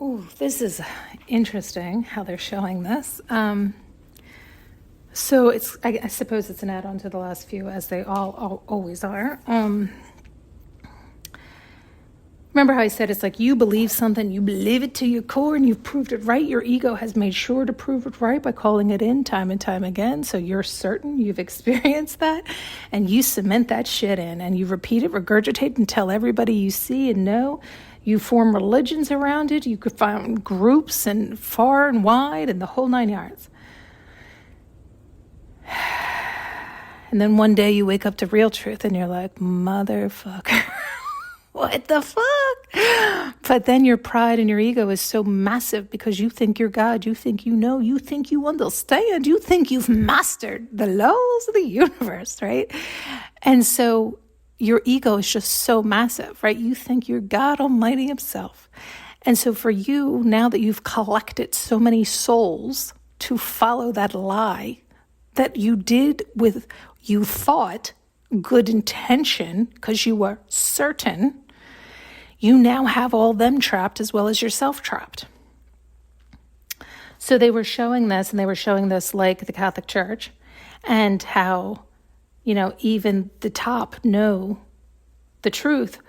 Ooh, this is interesting how they're showing this. So I suppose it's an add-on to the last few, as they all always are. Remember how I said it's like you believe something, you believe it to your core, and you've proved it right. Your ego has made sure to prove it right by calling it in time and time again. So you're certain you've experienced that, and you cement that shit in, and you repeat it, regurgitate, and tell everybody you see and know. You form religions around it. You could find groups and far and wide and the whole 9 yards. And then one day you wake up to real truth and you're like, motherfucker. What the fuck? But then your pride and your ego is so massive because you think you're God, you think you know, you think you understand, you think you've mastered the laws of the universe, right? And so your ego is just so massive, right? You think you're God Almighty himself. And so for you, now that you've collected so many souls to follow that lie that you did with, you thought, good intention because you were certain, you now have all them trapped as well as yourself trapped. So they were showing this, and they were showing this like the Catholic Church, and how, even the top know the truth,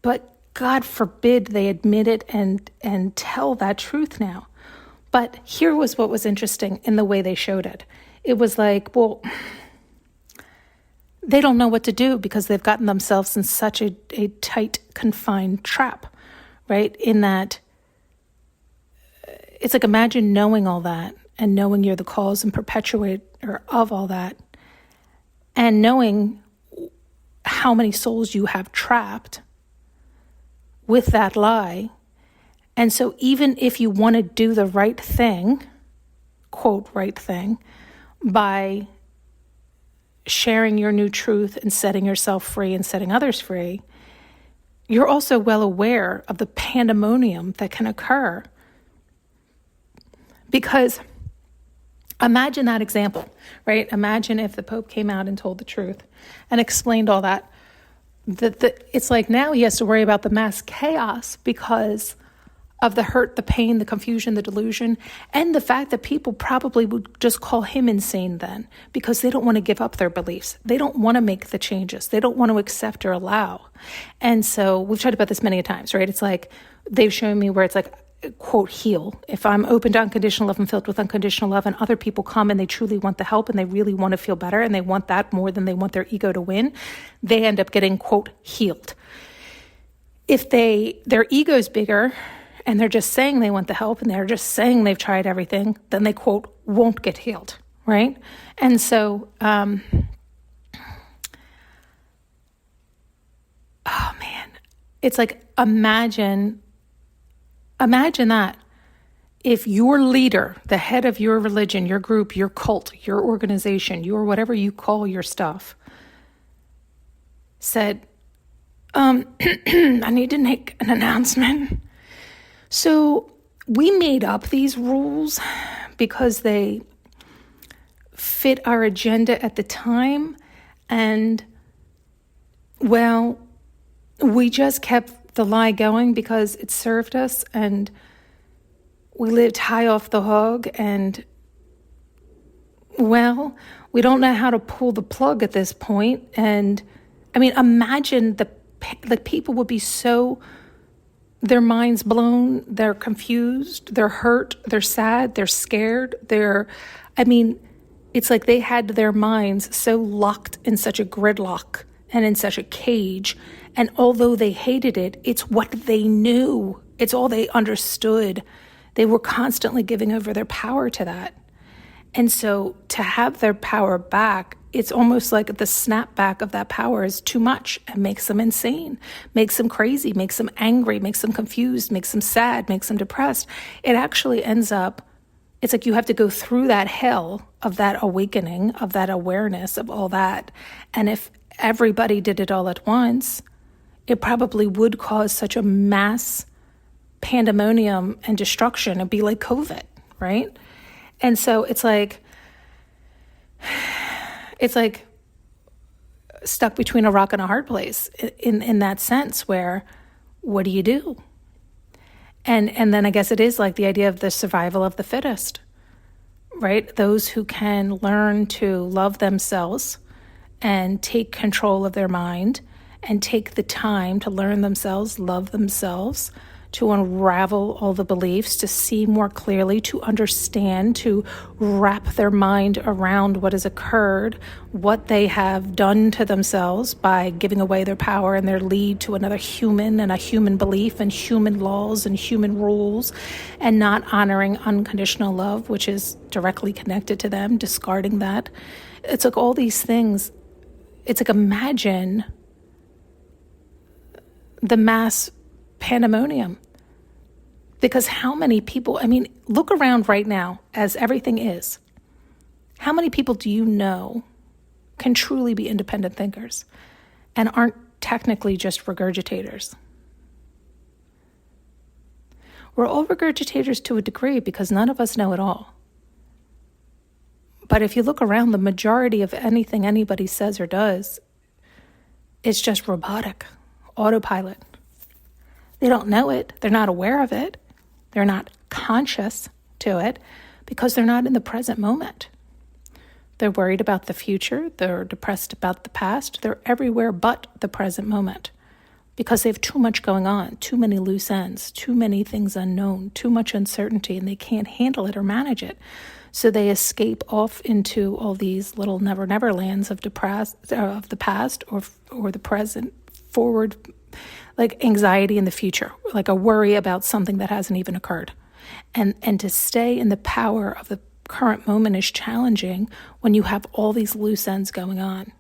but God forbid they admit it and tell that truth now. But here was what was interesting in the way they showed it. It was like, well, they don't know what to do because they've gotten themselves in such a tight, confined trap, right? In that, it's like, imagine knowing all that and knowing you're the cause and perpetuator of all that, and knowing how many souls you have trapped with that lie. And so even if you want to do the right thing, quote, right thing, by sharing your new truth and setting yourself free and setting others free, you're also well aware of the pandemonium that can occur. Because imagine that example, right? Imagine if the Pope came out and told the truth and explained all that. It's like now he has to worry about the mass chaos because of the hurt, the pain, the confusion, the delusion, and the fact that people probably would just call him insane then because they don't want to give up their beliefs. They don't want to make the changes. They don't want to accept or allow. And so we've talked about this many times, right? It's like they've shown me where it's like, quote, heal. If I'm open to unconditional love and filled with unconditional love, and other people come and they truly want the help and they really want to feel better and they want that more than they want their ego to win, they end up getting, quote, healed. If their ego's bigger and they're just saying they want the help and they're just saying they've tried everything, then they, quote, won't get healed, right? And so, oh man, it's like, imagine that. If your leader, the head of your religion, your group, your cult, your organization, your whatever you call your stuff, said, I need to make an announcement. So we made up these rules because they fit our agenda at the time. And, well, we just kept the lie going because it served us, and we lived high off the hog. And, well, we don't know how to pull the plug at this point. And, I mean, imagine the people would be so... their minds blown, they're confused, they're hurt, they're sad, they're scared, it's like they had their minds so locked in such a gridlock and in such a cage. And although they hated it, it's what they knew. It's all they understood. They were constantly giving over their power to that. And so to have their power back, it's almost like the snapback of that power is too much and makes them insane, makes them crazy, makes them angry, makes them confused, makes them sad, makes them depressed. It actually ends up, it's like you have to go through that hell of that awakening, of that awareness of all that. And if everybody did it all at once, it probably would cause such a mass pandemonium and destruction. It'd be like COVID, right? And so it's like stuck between a rock and a hard place in that sense where, what do you do? And then I guess it is like the idea of the survival of the fittest, right? Those who can learn to love themselves and take control of their mind and take the time to learn themselves, love themselves, to unravel all the beliefs, to see more clearly, to understand, to wrap their mind around what has occurred, what they have done to themselves by giving away their power and their lead to another human and a human belief and human laws and human rules, and not honoring unconditional love, which is directly connected to them, discarding that. It's like all these things. It's like, imagine the mass pandemonium. Because how many people, look around right now as everything is. How many people do you know can truly be independent thinkers and aren't technically just regurgitators? We're all regurgitators to a degree because none of us know it all. But if you look around, the majority of anything anybody says or does is just robotic, autopilot. They don't know it. They're not aware of it. They're not conscious to it because they're not in the present moment. They're worried about the future. They're depressed about the past. They're everywhere but the present moment because they have too much going on, too many loose ends, too many things unknown, too much uncertainty, and they can't handle it or manage it. So they escape off into all these little never lands of the past or the present, forward, like anxiety in the future, like a worry about something that hasn't even occurred. And to stay in the power of the current moment is challenging when you have all these loose ends going on.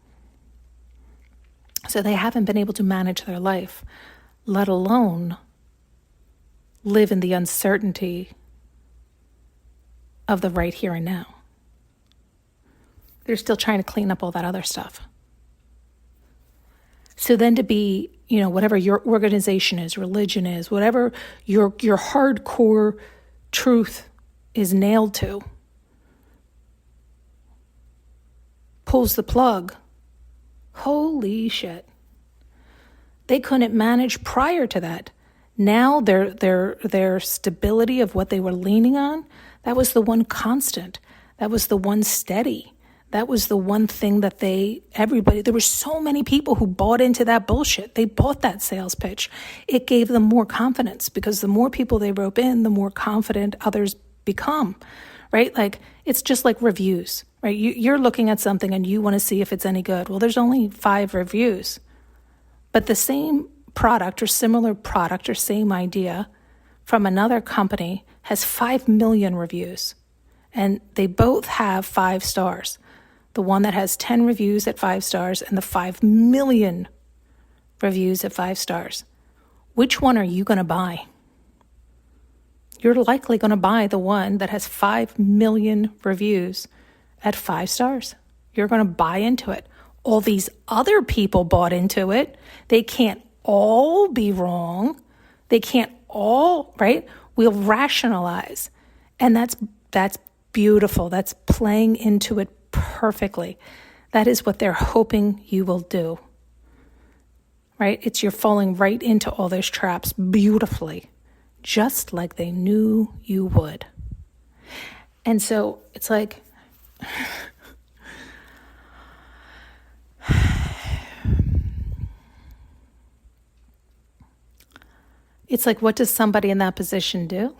So they haven't been able to manage their life, let alone live in the uncertainty of the right here and now. They're still trying to clean up all that other stuff. So then to be, whatever your organization is, religion is, whatever your hardcore truth is nailed to, pulls the plug. Holy shit. They couldn't manage prior to that. Now their stability of what they were leaning on, that was the one constant. That was the one steady. That was the one thing that there were so many people who bought into that bullshit. They bought that sales pitch. It gave them more confidence because the more people they rope in, the more confident others become, right? Like, it's just like reviews, right? You're looking at something and you want to see if it's any good. Well, there's only 5 reviews, but the same product or similar product or same idea from another company has 5 million reviews, and they both have 5 stars. The one that has 10 reviews at 5 stars and the 5 million reviews at 5 stars. Which one are you going to buy? You're likely going to buy the one that has 5 million reviews at 5 stars. You're going to buy into it. All these other people bought into it. They can't all be wrong. They can't all, right? We'll rationalize. And that's beautiful. That's playing into it perfectly. That is what they're hoping you will do, right? You're falling right into all those traps beautifully, just like they knew you would. And so it's like, what does somebody in that position do?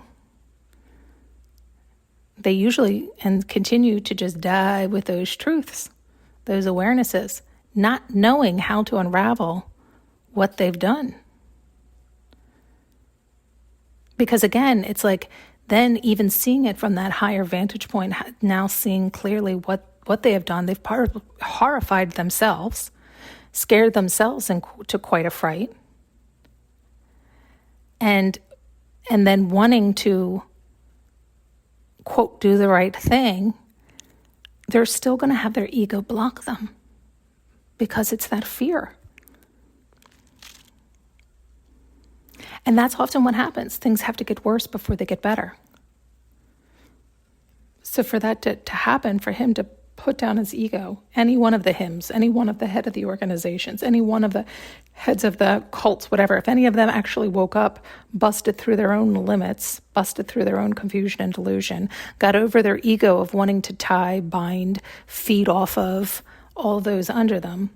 They usually and continue to just die with those truths, those awarenesses, not knowing how to unravel what they've done. Because again, it's like then even seeing it from that higher vantage point, now seeing clearly what they have done, they've horrified themselves, scared themselves into quite a fright. And then wanting to, quote, do the right thing, they're still going to have their ego block them because it's that fear. And that's often what happens. Things have to get worse before they get better. So for that to happen, for him to put down his ego, any one of the hymns, any one of the head of the organizations, any one of the heads of the cults, whatever, if any of them actually woke up, busted through their own limits, busted through their own confusion and delusion, got over their ego of wanting to tie, bind, feed off of all those under them,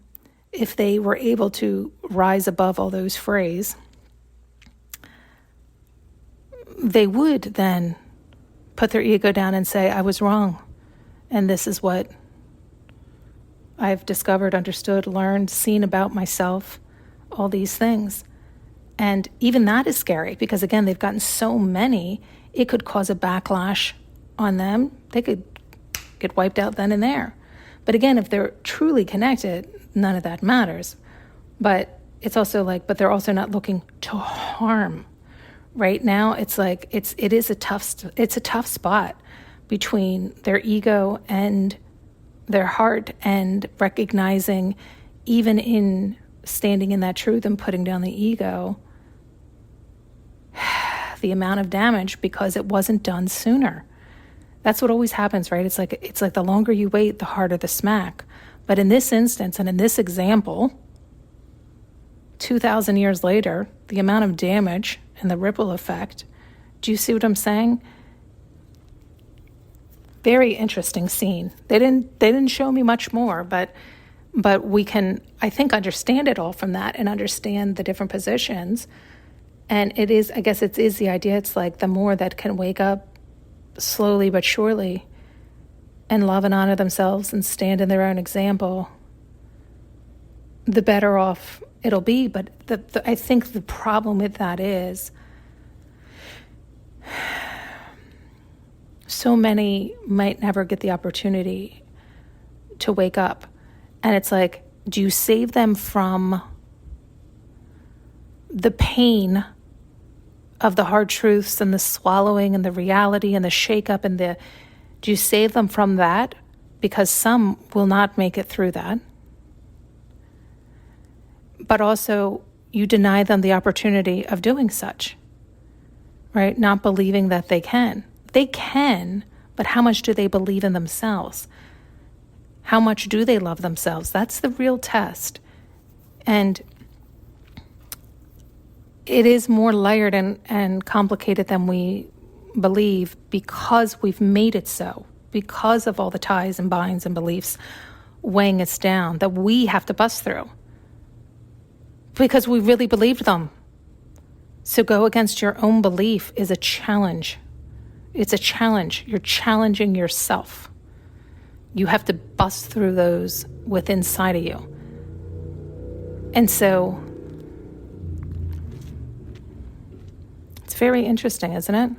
if they were able to rise above all those frays, they would then put their ego down and say, I was wrong. And this is what I've discovered, understood, learned, seen about myself, all these things. And even that is scary because, again, they've gotten so many, it could cause a backlash on them. They could get wiped out then and there. But again, if they're truly connected, none of that matters. But it's also like, but they're also not looking to harm. Right now, it's like, it's a tough spot between their ego and their heart, and recognizing, even in standing in that truth and putting down the ego, the amount of damage because it wasn't done sooner. That's what always happens, right? It's like the longer you wait, the harder the smack. But in this instance and in this example, 2,000 years later, the amount of damage and the ripple effect, do you see what I'm saying? Very interesting scene. They didn't show me much more, but we can, I think, understand it all from that and understand the different positions. And it is, I guess it is the idea, it's like the more that can wake up slowly but surely and love and honor themselves and stand in their own example, the better off it'll be. But I think the problem with that is so many might never get the opportunity to wake up. And it's like, do you save them from the pain of the hard truths and the swallowing and the reality and the shakeup and do you save them from that? Because some will not make it through that. But also, you deny them the opportunity of doing such, right? Not believing that they can. They can, but how much do they believe in themselves? How much do they love themselves? That's the real test. And it is more layered and complicated than we believe because we've made it so, because of all the ties and binds and beliefs weighing us down that we have to bust through because we really believed them. So go against your own belief is a challenge. It's a challenge. You're challenging yourself. You have to bust through those within inside of you. And so it's very interesting, isn't it?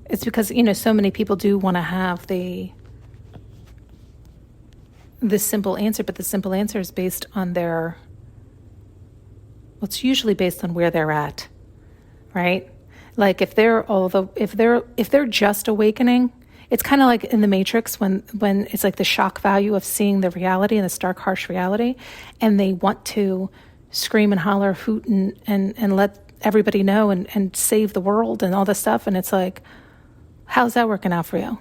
It's because, so many people do want to have the simple answer, but the simple answer is based on it's usually based on where they're at, right? Like if they're just awakening, it's kind of like in the Matrix when it's like the shock value of seeing the reality and the stark, harsh reality, and they want to scream and holler, hoot and let everybody know and save the world and all this stuff. And it's like, how's that working out for you?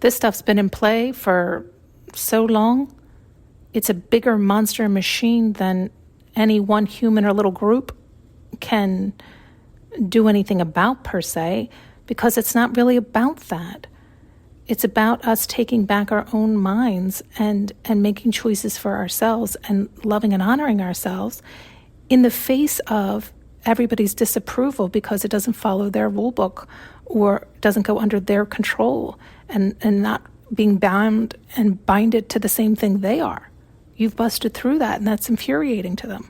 This stuff's been in play for so long. It's a bigger monster machine than any one human or little group can do anything about per se, because it's not really about that. It's about us taking back our own minds and making choices for ourselves and loving and honoring ourselves in the face of everybody's disapproval because it doesn't follow their rule book or doesn't go under their control and not being bound and binded to the same thing they are. You've busted through that, and that's infuriating to them.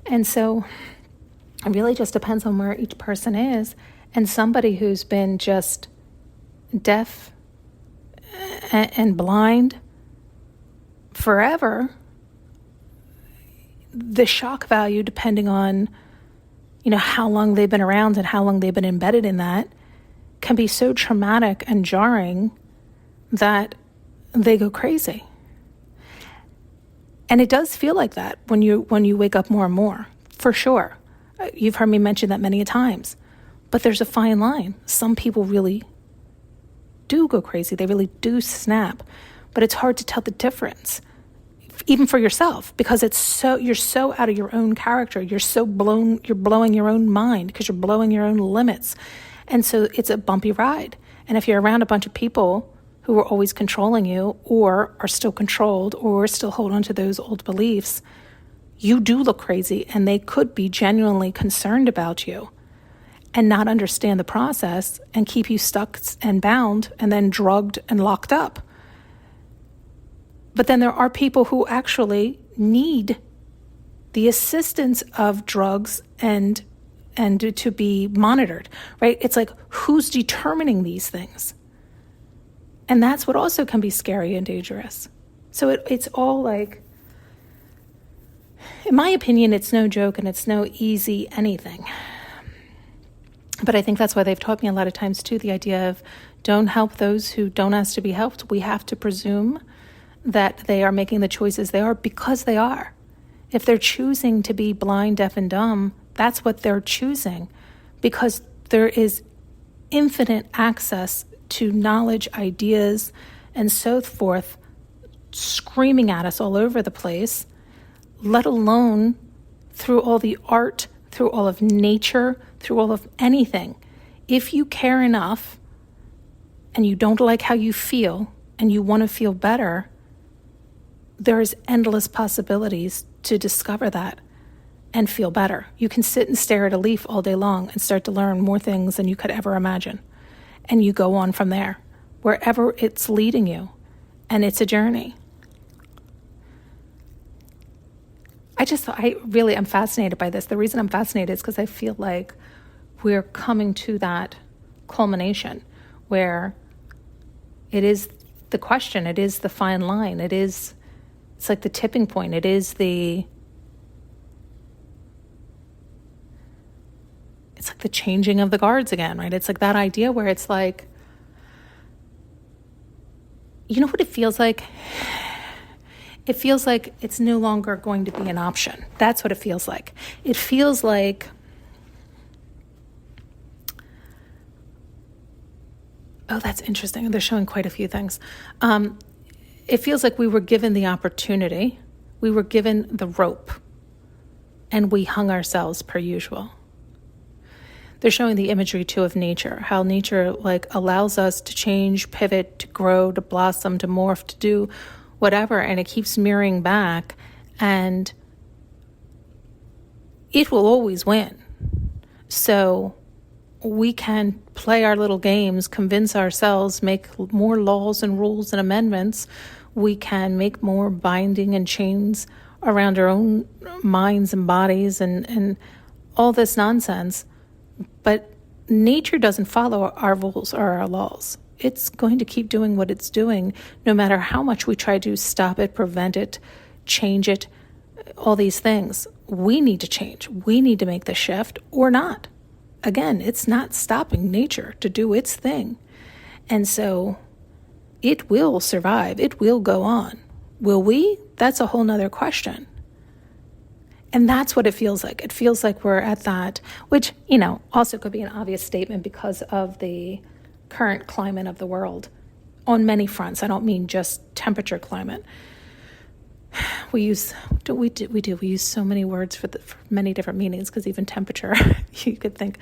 And so it really just depends on where each person is. And somebody who's been just deaf and blind forever, the shock value, depending on, how long they've been around and how long they've been embedded in that, can be so traumatic and jarring that they go crazy. And it does feel like that when you wake up more and more, for sure. You've heard me mention that many times. But there's a fine line. Some people really do go crazy. They really do snap. But it's hard to tell the difference, even for yourself, because you're so out of your own character. You're blowing your own mind because you're blowing your own limits. And so it's a bumpy ride. And if you're around a bunch of people who are always controlling you, or are still controlled, or still hold on to those old beliefs, you do look crazy, and they could be genuinely concerned about you and not understand the process and keep you stuck and bound and then drugged and locked up. But then there are people who actually need the assistance of drugs and to be monitored, right? It's like, who's determining these things? And that's what also can be scary and dangerous. So it's all like, in my opinion, it's no joke and it's no easy anything. But I think that's why they've taught me a lot of times too, the idea of don't help those who don't ask to be helped. We have to presume that they are making the choices they are because they are. If they're choosing to be blind, deaf, and dumb, that's what they're choosing, because there is infinite access to knowledge, ideas, and so forth screaming at us all over the place, let alone through all the art, through all of nature, through all of anything. If you care enough and you don't like how you feel and you want to feel better, there's endless possibilities to discover that and feel better. You can sit and stare at a leaf all day long and start to learn more things than you could ever imagine. And you go on from there, wherever it's leading you. And it's a journey. I really am fascinated by this. The reason I'm fascinated is because I feel like we're coming to that culmination where it is the question, it is the fine line, it's like the tipping point, it's like the changing of the guards again, right? It's like that idea where it's like, you know what it feels like? It feels like it's no longer going to be an option. That's what it feels like. It feels like that's interesting. They're showing quite a few things. It feels like we were given the opportunity, we were given the rope, and we hung ourselves per usual. They're showing the imagery too of nature, how nature like allows us to change, pivot, to grow, to blossom, to morph, to do whatever, and it keeps mirroring back, and it will always win. So we can play our little games, convince ourselves, make more laws and rules and amendments. We can make more binding and chains around our own minds and bodies and all this nonsense. But nature doesn't follow our rules or our laws. It's going to keep doing what it's doing, no matter how much we try to stop it, prevent it, change it, all these things. We need to change. We need to make the shift or not. Again, it's not stopping nature to do its thing. And so it will survive. It will go on. Will we? That's a whole nother question. And that's what it feels like. It feels like we're at that, which, also could be an obvious statement because of the current climate of the world on many fronts. I don't mean just temperature climate. We use so many words for many different meanings, because even temperature, you could think,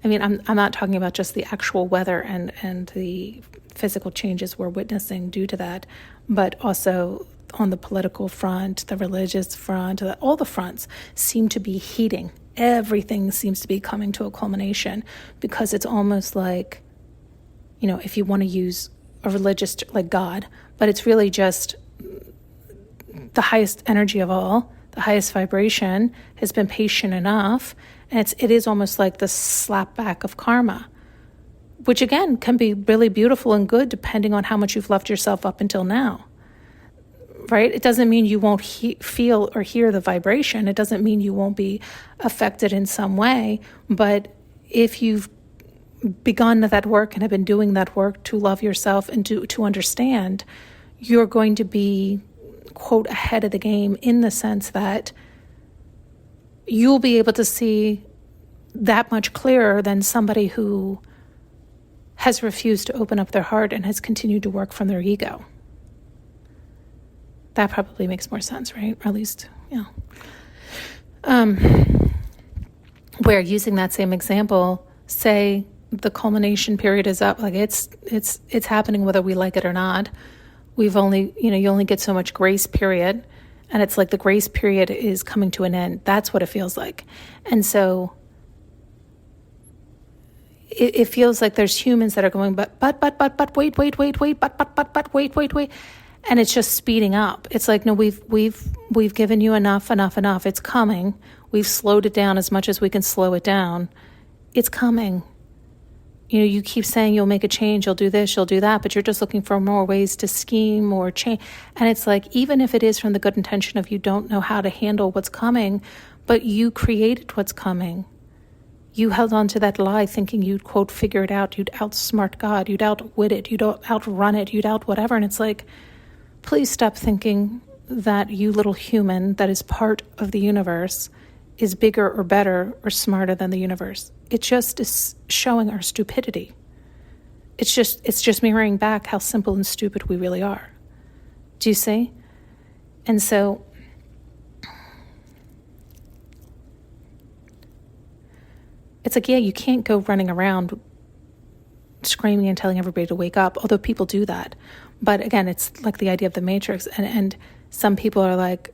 I'm not talking about just the actual weather and the physical changes we're witnessing due to that, but also on the political front, the religious front, all the fronts seem to be heating. Everything seems to be coming to a culmination, because it's almost like, if you want to use a religious, like God, but it's really just the highest energy of all, the highest vibration has been patient enough, and it is almost like the slap back of karma, which again can be really beautiful and good depending on how much you've left yourself up until now, right? It doesn't mean you won't feel or hear the vibration. It doesn't mean you won't be affected in some way, but if you've begun that work and have been doing that work to love yourself and to understand, you're going to be, quote, ahead of the game, in the sense that you'll be able to see that much clearer than somebody who has refused to open up their heart and has continued to work from their ego. That probably makes more sense, right? Or at least, where using that same example, say the culmination period is up, like it's happening whether we like it or not. We've only, you only get so much grace period, and it's like the grace period is coming to an end. That's what it feels like. And so it feels like there's humans that are going, but, wait, wait. And it's just speeding up. It's like, no, we've given you enough. It's coming. We've slowed it down as much as we can slow it down. It's coming. You keep saying you'll make a change, you'll do this, you'll do that, but you're just looking for more ways to scheme or change. And it's like, even if it is from the good intention of you don't know how to handle what's coming, but you created what's coming. You held on to that lie thinking you'd, quote, figure it out, you'd outsmart God, you'd outwit it, you'd outrun it, you'd out whatever. And it's like, please stop thinking that you little human that is part of the universe is bigger or better or smarter than the universe. It just is showing our stupidity. It's just mirroring back how simple and stupid we really are. Do you see? And so it's like, you can't go running around screaming and telling everybody to wake up, although people do that. But again, it's like the idea of the Matrix, and some people are like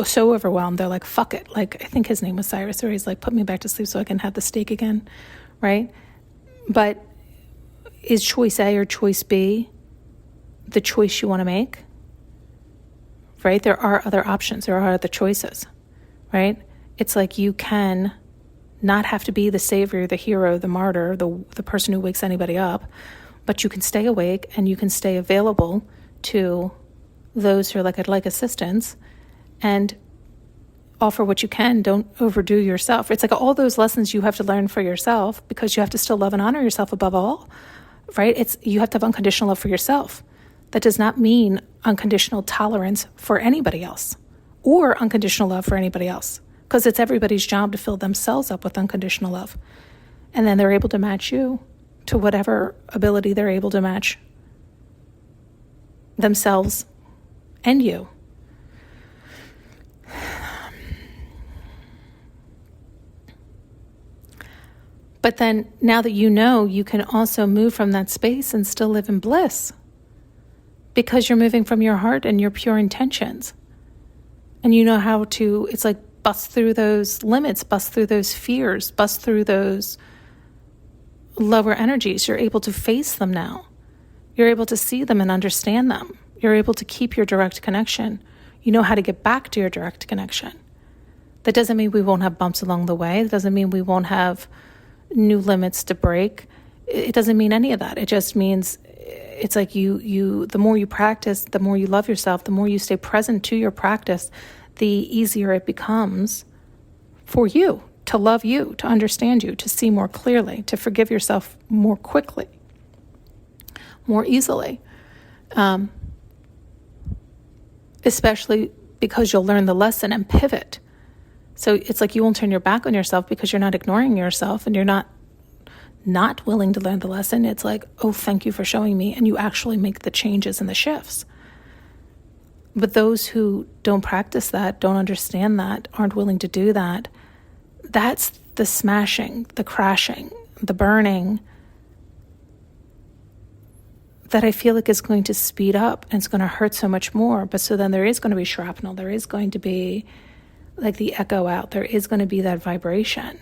so overwhelmed, they're like, fuck it. Like, I think his name was Cyrus, or he's like, put me back to sleep so I can have the steak again, right? But is choice A or choice B the choice you want to make? Right? There are other options. There are other choices, right? It's like you can not have to be the savior, the hero, the martyr, the person who wakes anybody up, but you can stay awake and you can stay available to those who are like, I'd like assistance, and offer what you can. Don't overdo yourself. It's like all those lessons you have to learn for yourself, because you have to still love and honor yourself above all, right? You have to have unconditional love for yourself. That does not mean unconditional tolerance for anybody else or unconditional love for anybody else, because it's everybody's job to fill themselves up with unconditional love. And then they're able to match you to whatever ability they're able to match themselves and you. But then now that you know, you can also move from that space and still live in bliss, because you're moving from your heart and your pure intentions. And you know how to, it's like, bust through those limits, bust through those fears, bust through those lower energies. You're able to face them now. You're able to see them and understand them. You're able to keep your direct connection. You know how to get back to your direct connection. That doesn't mean we won't have bumps along the way. It doesn't mean we won't have new limits to break. It doesn't mean any of that. It just means it's like you the more you practice, the more you love yourself, the more you stay present to your practice, the easier it becomes for you to love you, to understand you, to see more clearly, to forgive yourself more quickly, more easily. Especially because you'll learn the lesson and pivot. So it's like you won't turn your back on yourself because you're not ignoring yourself and you're not willing to learn the lesson. It's like, oh, thank you for showing me. And you actually make the changes and the shifts. But those who don't practice that, don't understand that, aren't willing to do that, that's the smashing, the crashing, the burning that I feel like is going to speed up and it's going to hurt so much more. But so then there is going to be shrapnel. There is going to be like the echo out. There is going to be that vibration.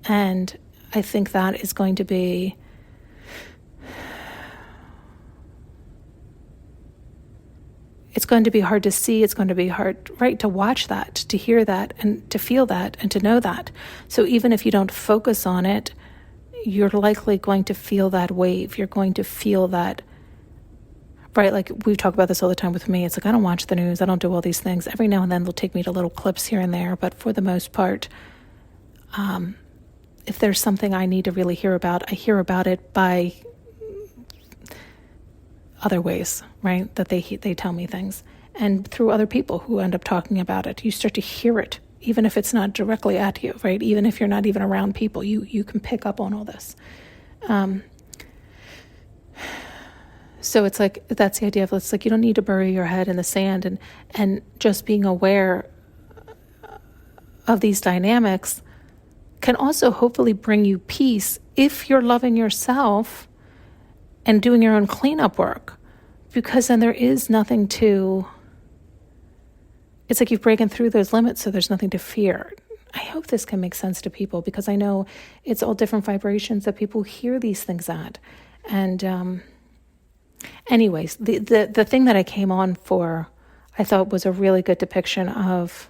And I think that is going to be it's going to be hard to see. It's going to be hard, right, to watch that, to hear that, and to feel that, and to know that. So even if you don't focus on it, you're likely going to feel that wave. You're going to feel that, right? Like we talk about this all the time with me. It's like, I don't watch the news. I don't do all these things. Every now and then they'll take me to little clips here and there. But for the most part, if there's something I need to really hear about, I hear about it by other ways, right? That they tell me things. And through other people who end up talking about it, you start to hear it, even if it's not directly at you, right? Even if you're not even around people, you can pick up on all this. So it's like, that's the idea of, it's like, you don't need to bury your head in the sand, and just being aware of these dynamics can also hopefully bring you peace if you're loving yourself and doing your own cleanup work, because then there is nothing to, it's like you've broken through those limits, so there's nothing to fear. I hope this can make sense to people, because I know it's all different vibrations that people hear these things at. And anyways, the thing that I came on for, I thought was a really good depiction of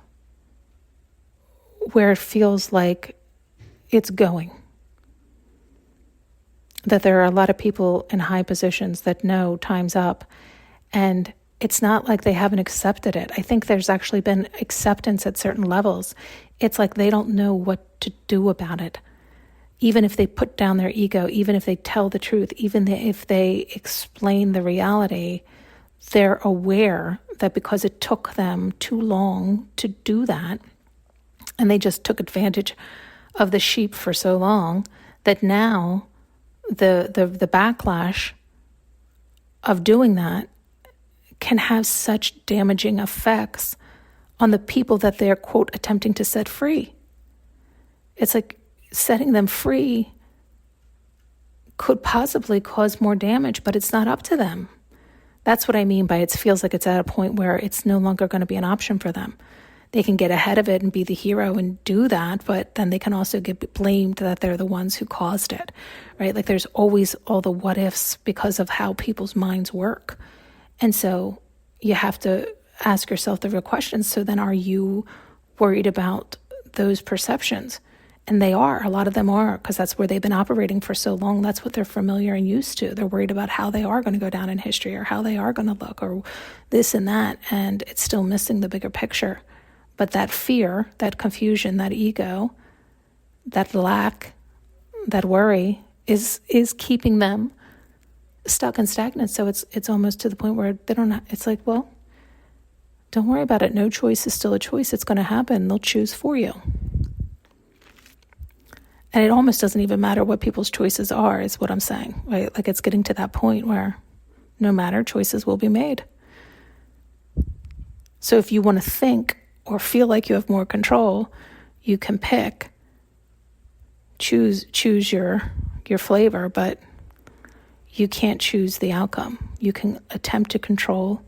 where it feels like it's going. That there are a lot of people in high positions that know time's up, and it's not like they haven't accepted it. I think there's actually been acceptance at certain levels. It's like they don't know what to do about it. Even if they put down their ego, even if they tell the truth, even if they explain the reality, they're aware that because it took them too long to do that, and they just took advantage of the sheep for so long, that now the backlash of doing that can have such damaging effects on the people that they're, quote, attempting to set free. It's like setting them free could possibly cause more damage, but it's not up to them. That's what I mean by it feels like it's at a point where it's no longer going to be an option for them. They can get ahead of it and be the hero and do that, but then they can also get blamed that they're the ones who caused it, right? Like there's always all the what ifs because of how people's minds work. And so you have to ask yourself the real questions. So then are you worried about those perceptions? And they are. A lot of them are, because that's where they've been operating for so long. That's what they're familiar and used to. They're worried about how they are going to go down in history, or how they are going to look, or this and that. And it's still missing the bigger picture. But that fear, that confusion, that ego, that lack, that worry is keeping them stuck and stagnant. So it's almost to the point where they don't. It's like, well, don't worry about it. No choice is still a choice. It's going to happen. They'll choose for you. And it almost doesn't even matter what people's choices are, is what I'm saying, right? Like it's getting to that point where no matter, choices will be made. So if you want to think or feel like you have more control, you can choose your flavor, but you can't choose the outcome. You can attempt to control,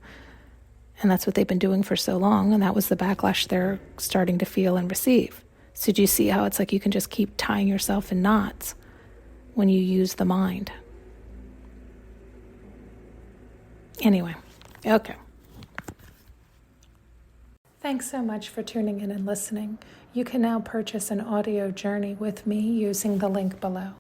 and that's what they've been doing for so long, and that was the backlash they're starting to feel and receive. So do you see how it's like you can just keep tying yourself in knots when you use the mind? Anyway, okay. Thanks so much for tuning in and listening. You can now purchase an audio journey with me using the link below.